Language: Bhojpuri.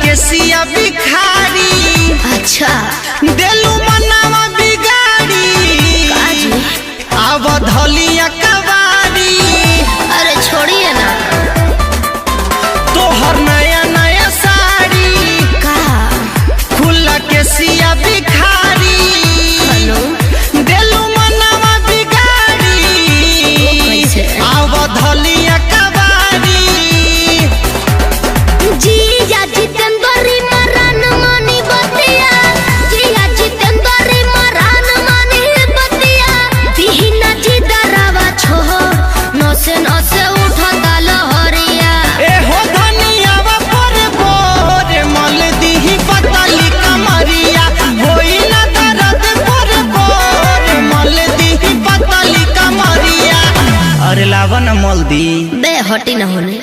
के सिया बिखारी। अच्छा देलू मनावा बिगाड़ी अब धलिया कबारी। अरे छोड़िए ना। तोहर नया नया साड़ी का खुला के सिया बिखारी। हेलो देलू मनावा बिगाड़ी अब धलिया कबारी। जिया जितेंद्री मरान मानी बतिया, जिया जितेंद्री मरान मानी बतिया। दिहिना जिदरावा छो नसे नसे उठता लहरिया। ए हो धनियावा पर बोर मल दीही पतली कमरिया। होई ना दर्द पर बोर मल दीही पतली कमरिया। अरे लावन मल दी बे हटी न होने।